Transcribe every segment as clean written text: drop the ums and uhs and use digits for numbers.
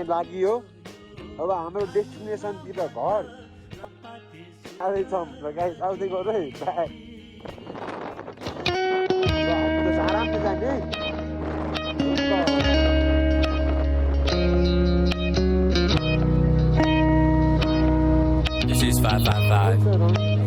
लागि हो। अब हाम्रो डेस्टिनेसनतिर घर आउँदैछौँ र गाइस आउँदै गरौँ है बाई। हामी त आरामले जाने This is 555.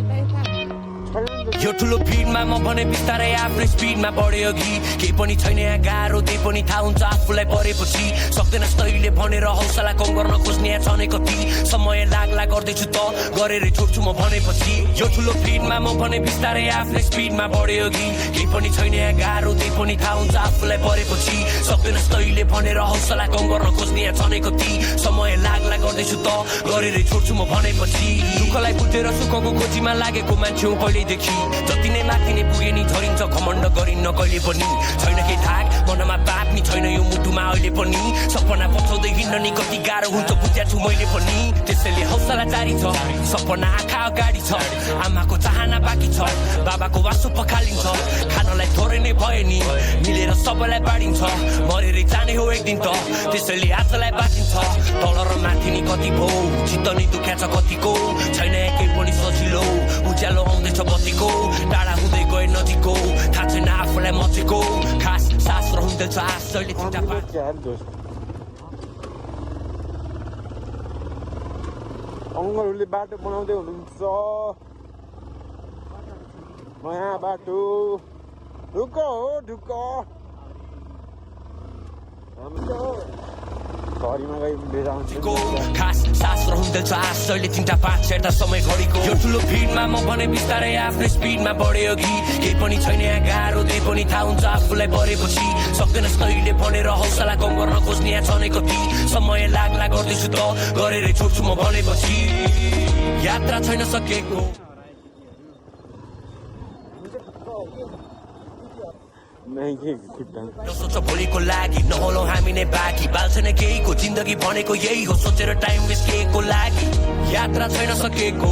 यो ठुलो भिडमा म भने बिस्तारै आफ्नो स्पिडमा बढ्यो अघि केही पनि छैन यहाँ गाह्रो त्यही पनि थाहा हुन्छ आफूलाई परेपछि सक्दैनस् तैँले भनेर हौसला कम गर्न खोज्ने यहाँ छनै कति समय लाग्ला गर्दैछु त गरेरै छोड्छु म भनेपछि यो ठुलो भिडमा म भने बिस्तारै आफ्नो स्पिडमा बढ्यो अघि केही पनि छैन यहाँ गाह्रो त्यही पनि थाहा हुन्छ आफूलाई परेपछि सक्दैनस् तैँले भनेर हौसला कम गर्न खोज्ने यहाँ छनै कति समय लाग्ला गर्दैछु त गरेरै छोड्छु म भनेपछि दुःखलाई बुझेर सुखको खोजीमा लागेको मान्छे हो पहिल्यैदेखि जति नै माथि नै पुगे नि झरिन्छ घमण्ड गरिन्न कहिले पनि छैन केही थाक मनमा पाप नि छैन यो मुटुमा अहिले पनि सपना पछाउँदै हिँड्न नि कति गाह्रो हुन्छ बुझ्या छु मैले पनि त्यसैले हौसला जारी छ सपना आँखा अगाडि छ आमाको चाहना बाँकी छ बाबाको वासो पखालिन्छ खानलाई थोरै नै भए नि मिलेर सबैलाई बाँडिन्छ मरेरै जाने हो एक दिन त त्यसैले आजलाई बाँचिन्छ तल र माथि नि कति भो चित्त नि दुख्या छ कतिको छैन केही पनि सजिलो उज्यालो आउँदैछ बत्तीको टाढा हुँदै गए नदीको थाहा छैन आफूलाई मचेको खास सास रहँदैछ आश जहिले चिन्ता अङ्गलहरूले बाटो बनाउँदै हुनुहुन्छ नयाँ बाटो ढुक्क हो ढुक्क खास सास रहँदैछ आश जहिले तिनटा पाँच हेर्दा समय घडीको यो ठुलो भिडमा म भने बिस्तारै आफ्नो स्पिडमा बढ्यो अघि केही पनि छैन यहाँ गाह्रो त्यही पनि थाहा हुन्छ आफूलाई परेपछि सक्दैनस् तैँले भनेर हौसला कम गर्न खोज्ने यहाँ छनै कति समय लाग्ला गर्दैछु त गरेरै छोड्छु म भनेपछि यात्रा छैन सकेको सोच भोलिको लागि नहोलौ हामी नै बाँकी बाल्छ नै केहीको जिन्दगी भनेको यही हो सोचेर टाइम वेस्ट केहीको लागि यात्रा छैन सकेको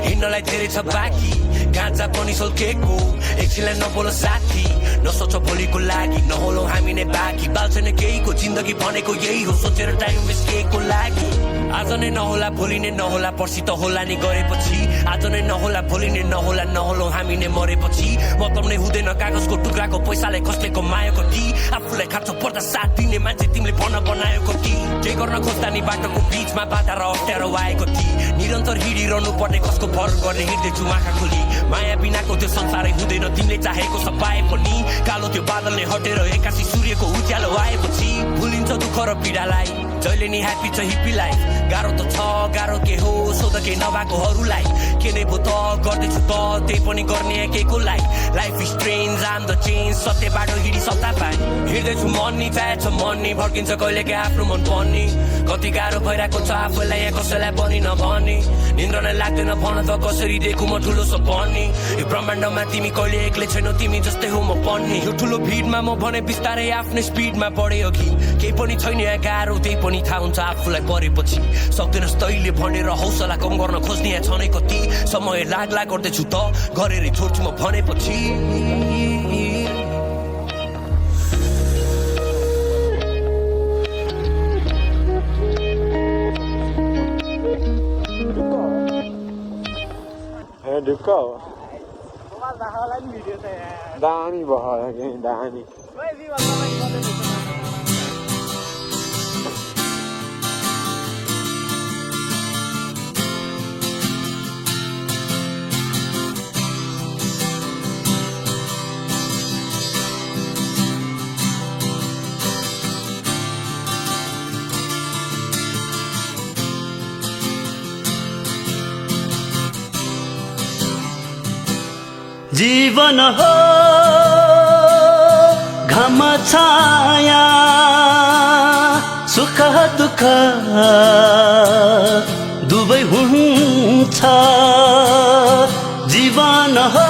हिँड्नलाई धेरै छ बाँकी गाँजा पनि सल्केको एकछिनलाई नबोल साथी नसोच भोलिको लागि नहोलौ हामी नै बाँकी बाल्छ नै केहीको जिन्दगी भनेको यही हो सोचेर टाइम वेस्ट केहीको लागि आज नै नहोला भोलि नै नहोला पर्सि त होला नि गरेपछि आज नै नहोला भोलि नै नहोला नहोलौ हामी नै मरेपछि मतलब नै हुँदैन कागजको टुक्राको पैसाले कसैको माया कति आफूलाई खाँचो पर्दा साथ दिने मान्छे तिमीले भन बनायो कति के गर्न खोज्दा नि बाटोको बिचमा बाधा र अप्ठ्यारो आएको थिए निरन्तर हिँडिरहनु पर्ने कसको भर गर्ने हिँड्दैछु आँखा खोली माया बिनाको त्यो संसारै हुँदैन तिमीले चाहेको सब पाए पनि कालो त्यो बादलले हटेर एक्कासी सूर्यको उज्यालो आएपछि भुलिन्छ दुःख र पीडालाई जहिले नि ह्याप्पी छ हिप्पीलाई गाह्रो त छ गाह्रो के हो सोध के नभएकोहरूलाई के नै भो त गर्दैछु त त्यही पनि गर्ने केको life is strange um the change सत्य बाटो हिँडी सत्ता पाए हिँड्दैछु मन नि चाहेछ मन नि भड्किन्छ कहिले के आफ्नो मन पर्ने कति गाह्रो भइरहेको छ आफूलाई यहाँ कसैलाई पनि नभने निन्द्र नै लाग्दैन भन त कसरी देखु म ठुलो सपनी यो ब्रह्माण्डमा तिमी कहिले एक्लै छैनौ तिमी जस्तै हो म पर्ने यो ठुलो भिडमा म भने बिस्तारै आफ्नो स्पिडमा बढे अघि केही पनि छैन यहाँ गाह्रो त्यही पनि थाहा हुन्छ आफूलाई परेपछि सक्दैनस् तैँले भनेर हौसला कम गर्न खोज्ने यहाँ छनै कति समय लाग्ला गर्दैछु त गरेरै छोड्छु म भनेपछि ढुक्क हो दामी भयो दामी जीवन हो घम छाया सुख दुःख दुवै हुन्छ जीवन हो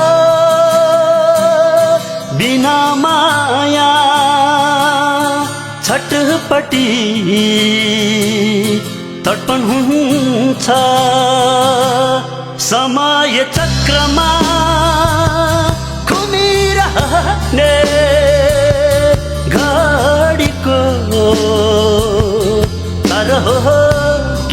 बिना माया छटपटी तर्पण हुन्छ समय चक्रमा घुमिरहने घडीको तर हो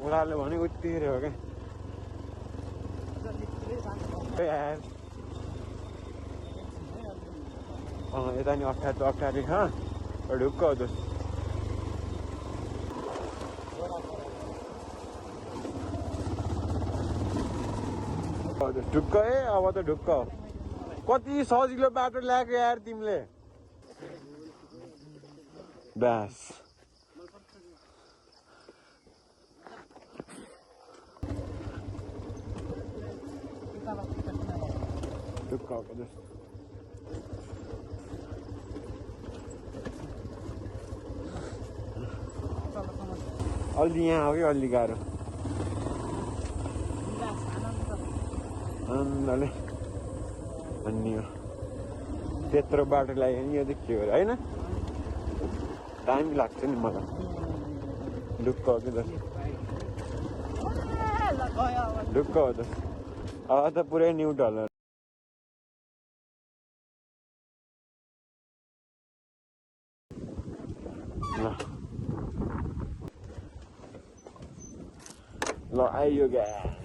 उनीहरूले भने उत्तिकै हो क्या यता नि अप्ठ्यारो छ ढुक्क हो दोस्त ढुक्क अब त ढुक्क कति सजिलो बाटो ल्याएको यार तिमीले ब्यास ढुक्क दोस्त अलि यहाँ हो कि अलि गाह्रो आनन्दले अनि यो त्यत्रो बाटो लाग्यो नि यो चाहिँ के हो होइन टाइम लाग्छ नि मलाई ढुक्क हो कि जस्तो ढुक्क हो त अब त पुरै न्युट होला ल आइयो ग्यास